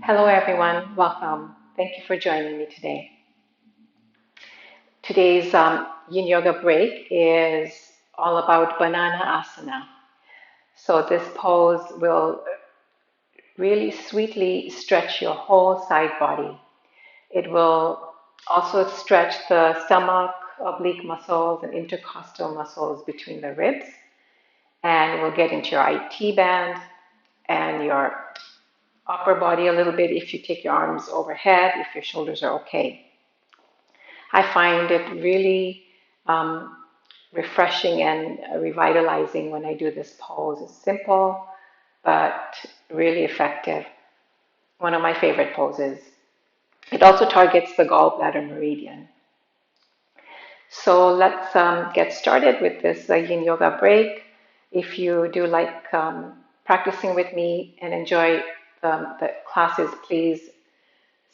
Hello, everyone. Welcome. Thank you for joining me today. Today's Yin Yoga Break is all about Bananasana. So, this pose will really sweetly stretch your whole side body. It will also stretch the stomach, oblique muscles, and intercostal muscles between the ribs. And we'll get into your IT band and your upper body a little bit if you take your arms overhead, if your shoulders are okay. I find it really refreshing and revitalizing when I do this pose. It's simple, but really effective. One of my favorite poses. It also targets the gallbladder meridian. So let's get started with this Yin Yoga Break. If you do like practicing with me and enjoy the classes, please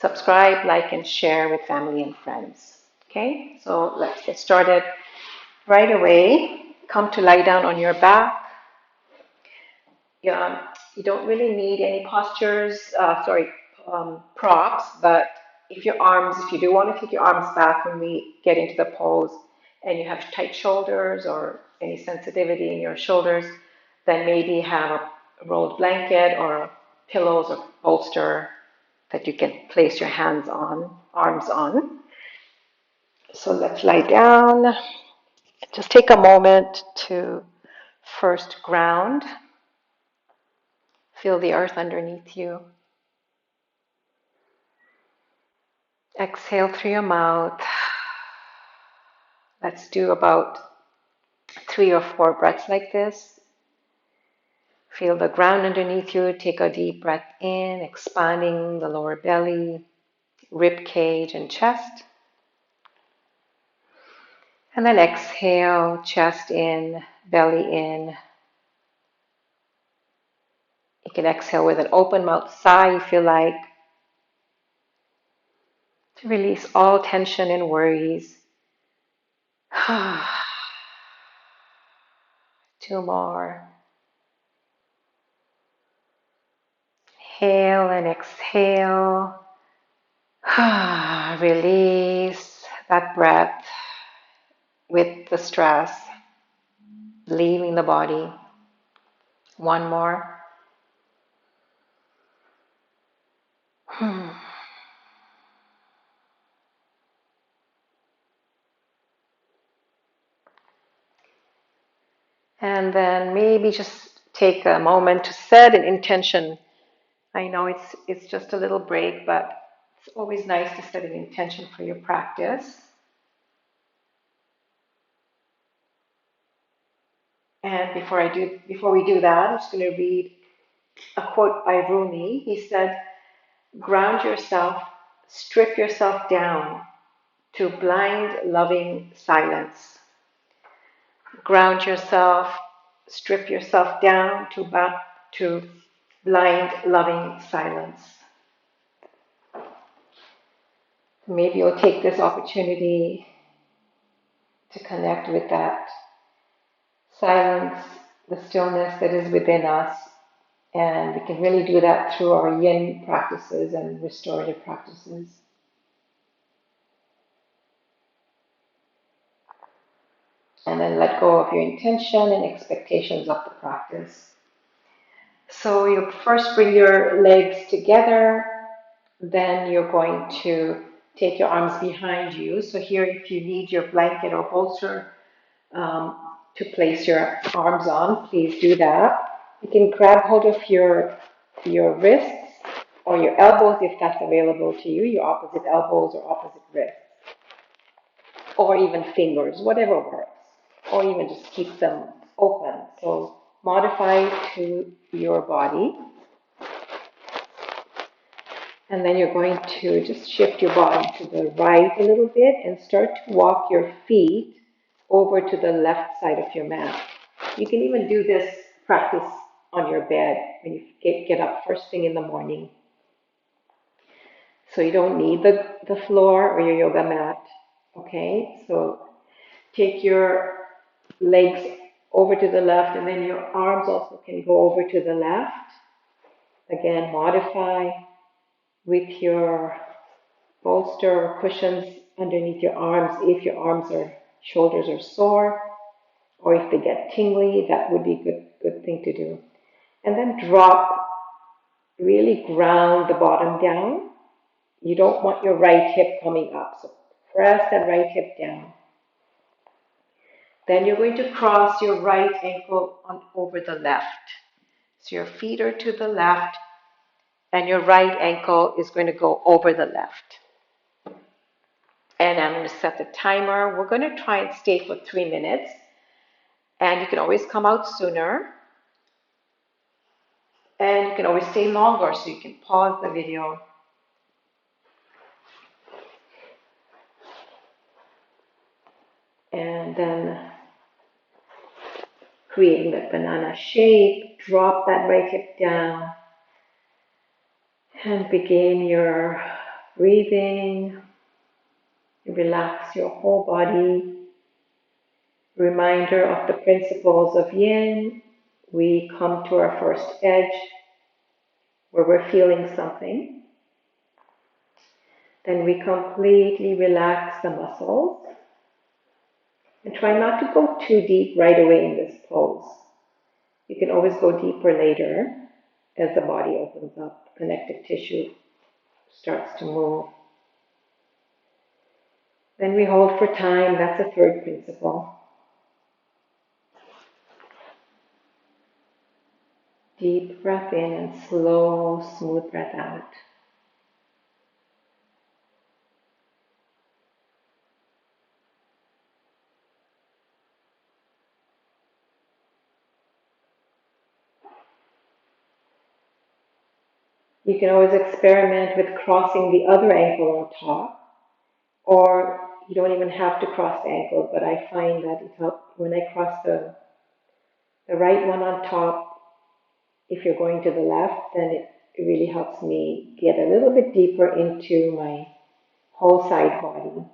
subscribe, like, and share with family and friends. Okay, so let's get started right away. Come to lie down on your back. You don't really need any props, but if you do want to take your arms back when we get into the pose and you have tight shoulders or any sensitivity in your shoulders, then maybe have a rolled blanket or pillows or bolster that you can place your arms on. So let's lie down. Just take a moment to first ground. Feel the earth underneath you. Exhale through your mouth. Let's do about 3 or 4 breaths like this. Feel the ground underneath you. Take a deep breath in, expanding the lower belly, rib cage, and chest. And then exhale, chest in, belly in. You can exhale with an open mouth sigh if you like, to release all tension and worries. 2 more. Inhale and exhale. Release that breath with the stress, leaving the body. 1 more. And then maybe just take a moment to set an intention. I know it's just a little break, but it's always nice to set an intention for your practice. And before we do that, I'm just going to read a quote by Rumi. He said, "Ground yourself, strip yourself down to blind, loving silence." Ground yourself, strip yourself down to blind, loving silence. Maybe you'll take this opportunity to connect with that silence, the stillness that is within us. And we can really do that through our yin practices and restorative practices. And then let go of your intention and expectations of the practice. So you first bring your legs together, then you're going to take your arms behind you. So here, if you need your blanket or bolster to place your arms on, please do that. You can grab hold of your wrists or your elbows if that's available to you, your opposite elbows or opposite wrists, or even fingers, whatever works, or even just keep them open. So modify to your body. And then you're going to just shift your body to the right a little bit and start to walk your feet over to the left side of your mat. You can even do this practice on your bed when you get up first thing in the morning. So you don't need the floor or your yoga mat. Okay, so take your legs over to the left, and then your arms also can go over to the left. Again, modify. with your bolster or cushions underneath your arms. If your arms or shoulders are sore, or if they get tingly, that would be a good thing to do. And then drop, really ground the bottom down. You don't want your right hip coming up, so press that right hip down. Then you're going to cross your right ankle on over the left. So your feet are to the left, and your right ankle is going to go over the left. And I'm going to set the timer. We're going to try and stay for 3 minutes. And you can always come out sooner. And you can always stay longer, so you can pause the video. And then creating that banana shape, drop that right hip down. And begin your breathing. Relax your whole body. Reminder of the principles of Yin. We come to our first edge where we're feeling something. Then we completely relax the muscles. And try not to go too deep right away in this pose. You can always go deeper later as the body opens up, connective tissue starts to move. Then we hold for time. That's the third principle. Deep breath in and slow, smooth breath out. You can always experiment with crossing the other ankle on top, or you don't even have to cross the ankle, but I find that it helps when I cross the right one on top. If you're going to the left, then it really helps me get a little bit deeper into my whole side body.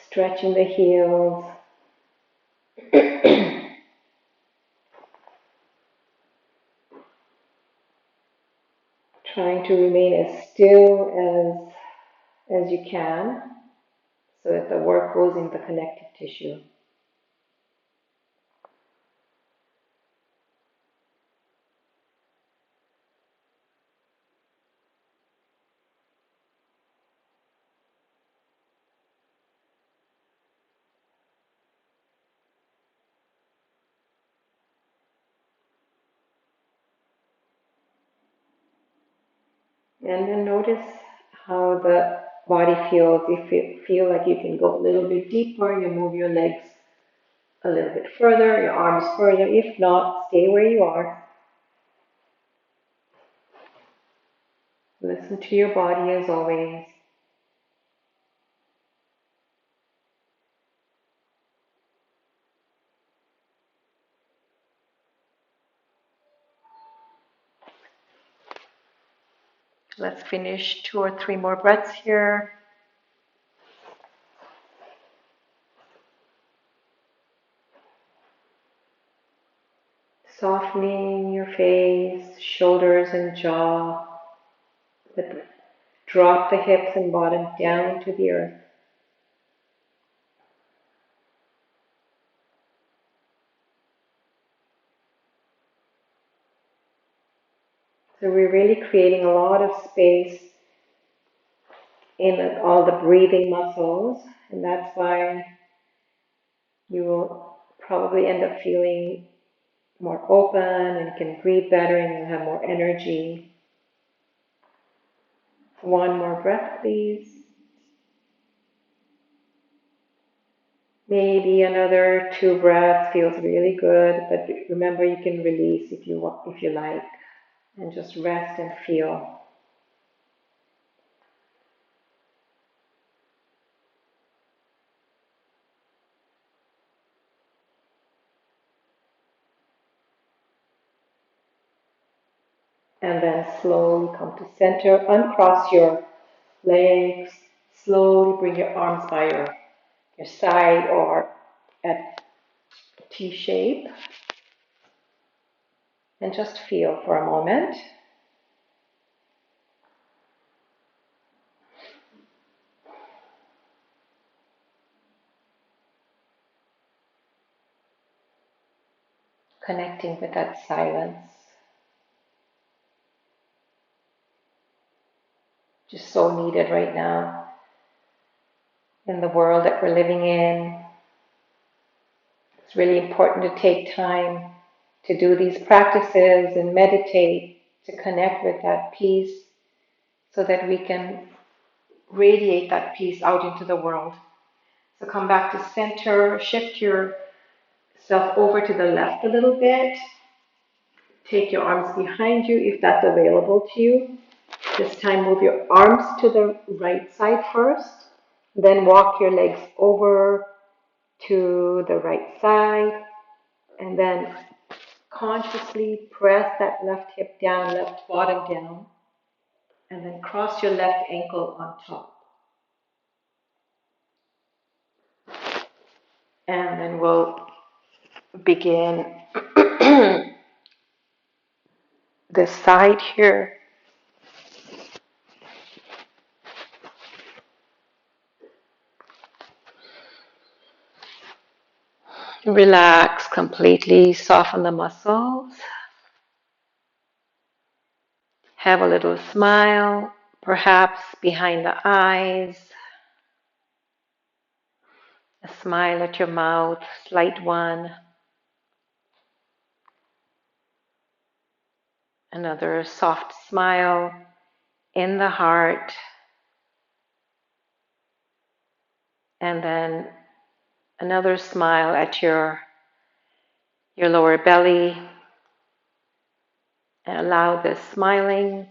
Stretching the heels. Trying to remain as still as you can so that the work goes in the connective tissue. And then notice how the body feels. If you feel like you can go a little bit deeper, you move your legs a little bit further, your arms further. If not, stay where you are. Listen to your body as always. Let's finish 2 or 3 more breaths here. Softening your face, shoulders and jaw. Drop the hips and bottom down to the earth. So we're really creating a lot of space in all the breathing muscles, and that's why you will probably end up feeling more open and can breathe better and you'll have more energy. 1 more breath, please. Maybe another 2 breaths feels really good, but remember you can release if you like, and just rest and feel. And then slowly come to center, uncross your legs, slowly bring your arms by your side or at T shape, and just feel for a moment. Connecting with that silence. Just so needed right now in the world that we're living in. It's really important to take time to do these practices and meditate, to connect with that peace so that we can radiate that peace out into the world. So come back to center, shift yourself over to the left a little bit. Take your arms behind you if that's available to you. This time move your arms to the right side first, then walk your legs over to the right side, and then consciously press that left hip down, left bottom down, and then cross your left ankle on top. And then we'll begin this side here. Relax completely, soften the muscles. Have a little smile, perhaps behind the eyes. A smile at your mouth, slight one. Another soft smile in the heart. And then another smile at your lower belly. And allow this smiling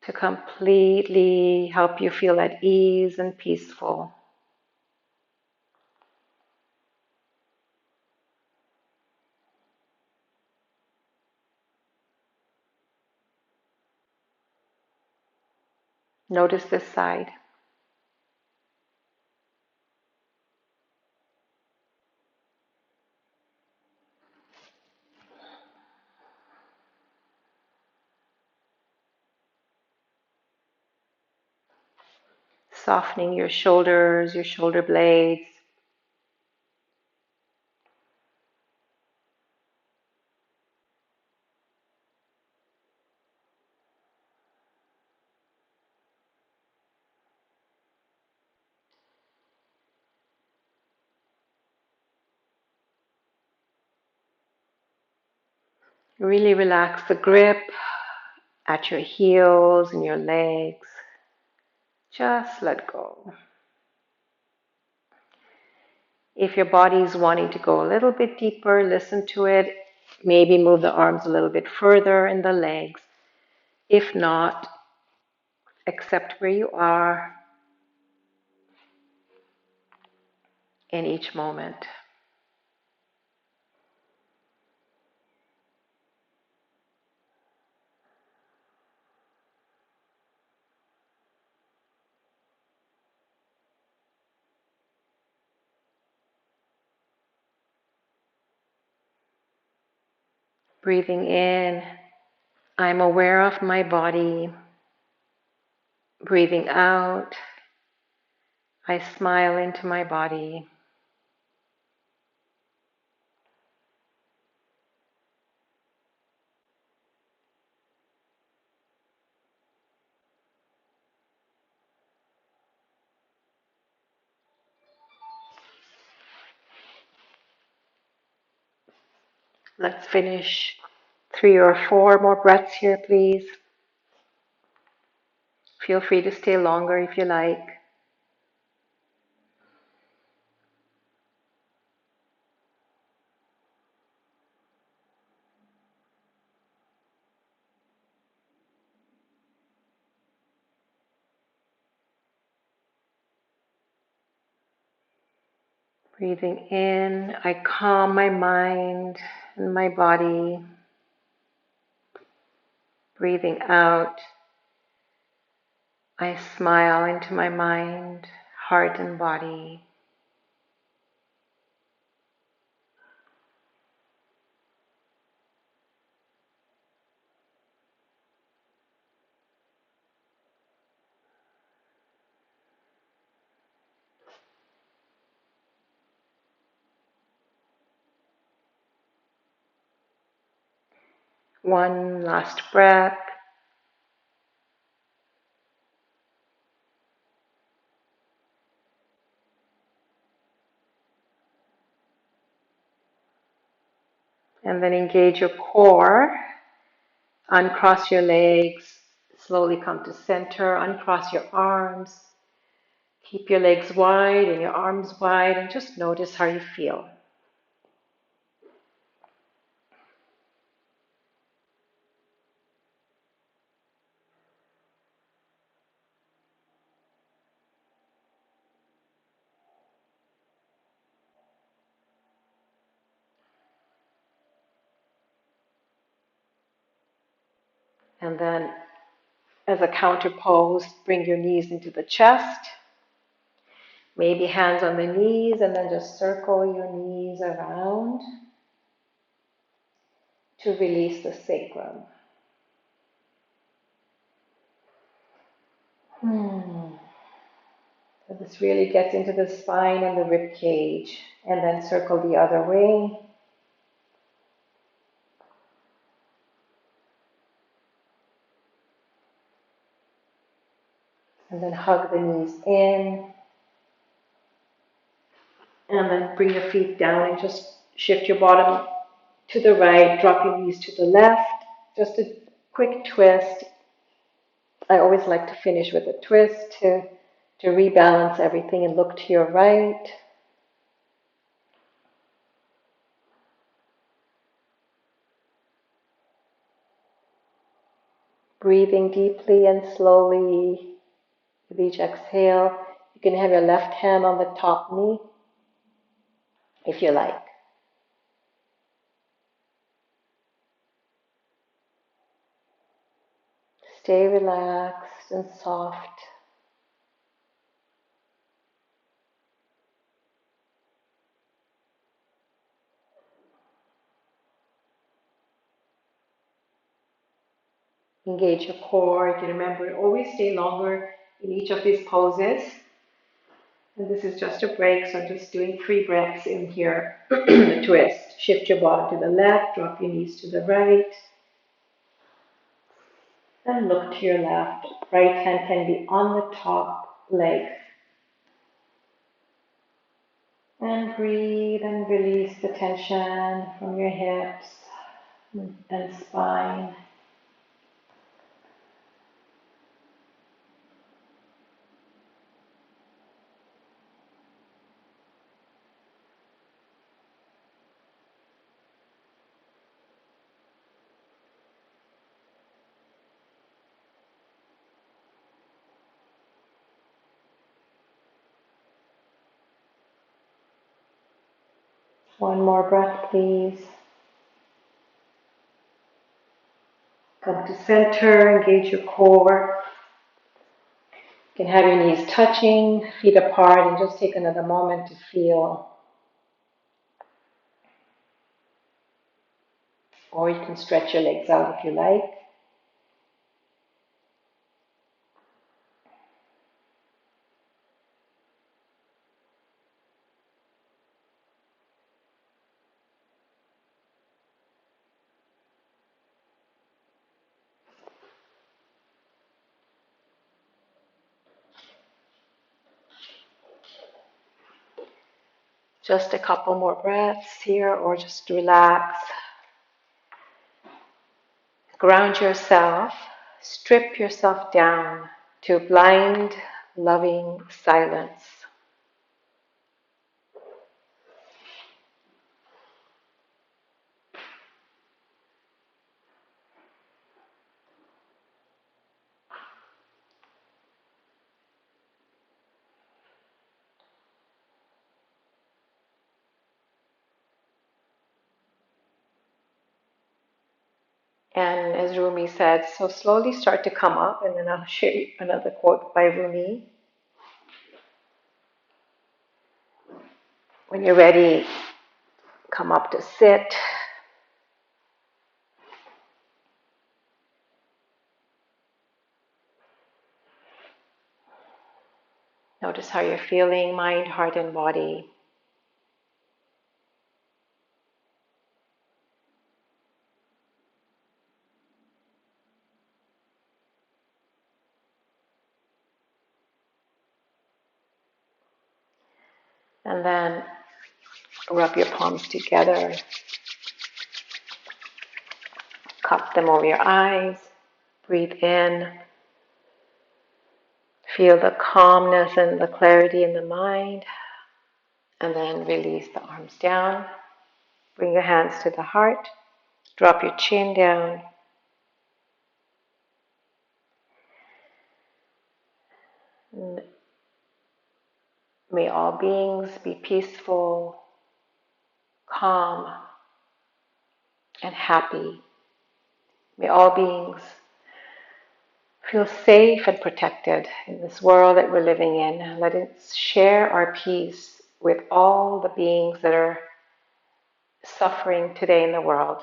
to completely help you feel at ease and peaceful. Notice this side. Softening your shoulders, your shoulder blades. Really relax the grip at your heels and your legs. Just let go. If your body is wanting to go a little bit deeper, listen to it. Maybe move the arms a little bit further and the legs. If not, accept where you are in each moment. Breathing in, I'm aware of my body. Breathing out, I smile into my body. Let's finish 3 or 4 more breaths here, please. Feel free to stay longer if you like. Breathing in, I calm my mind and my body. Breathing out, I smile into my mind, heart, and body. One last breath. And then engage your core. Uncross your legs. Slowly come to center. Uncross your arms. Keep your legs wide and your arms wide, and just notice how you feel. And then, as a counter pose, bring your knees into the chest. Maybe hands on the knees, and then just circle your knees around to release the sacrum. So this really gets into the spine and the rib cage, and then circle the other way. And then hug the knees in. And then bring your feet down and just shift your bottom to the right, drop your knees to the left. Just a quick twist. I always like to finish with a twist to rebalance everything and look to your right. Breathing deeply and slowly with each exhale. You can have your left hand on the top knee if you like. Stay relaxed and soft. Engage your core. You can remember, always stay longer in each of these poses. And this is just a break, so I'm just doing 3 breaths in here. The twist. Shift your bottom to the left, drop your knees to the right. And look to your left. Right hand can be on the top leg. And breathe and release the tension from your hips and spine. One more breath, please. Come to center, engage your core. You can have your knees touching, feet apart, and just take another moment to feel. Or you can stretch your legs out if you like. Just a couple more breaths here, or just relax. Ground yourself, strip yourself down to blind, loving silence. And as Rumi said, so slowly start to come up, and then I'll share you another quote by Rumi. When you're ready, come up to sit. Notice how you're feeling, mind, heart, and body. And then rub your palms together, cup them over your eyes, breathe in, feel the calmness and the clarity in the mind, and then release the arms down. Bring your hands to the heart, drop your chin down. And may all beings be peaceful, calm, and happy. May all beings feel safe and protected in this world that we're living in. Let us share our peace with all the beings that are suffering today in the world.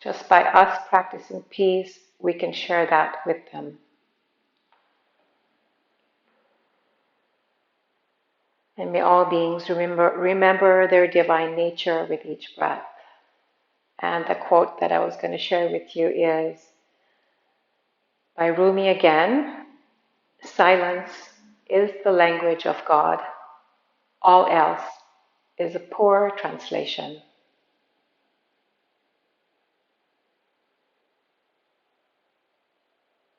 Just by us practicing peace, we can share that with them. And may all beings remember their divine nature with each breath. And the quote that I was going to share with you is by Rumi again. Silence is the language of God. All else is a poor translation.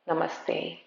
Namaste.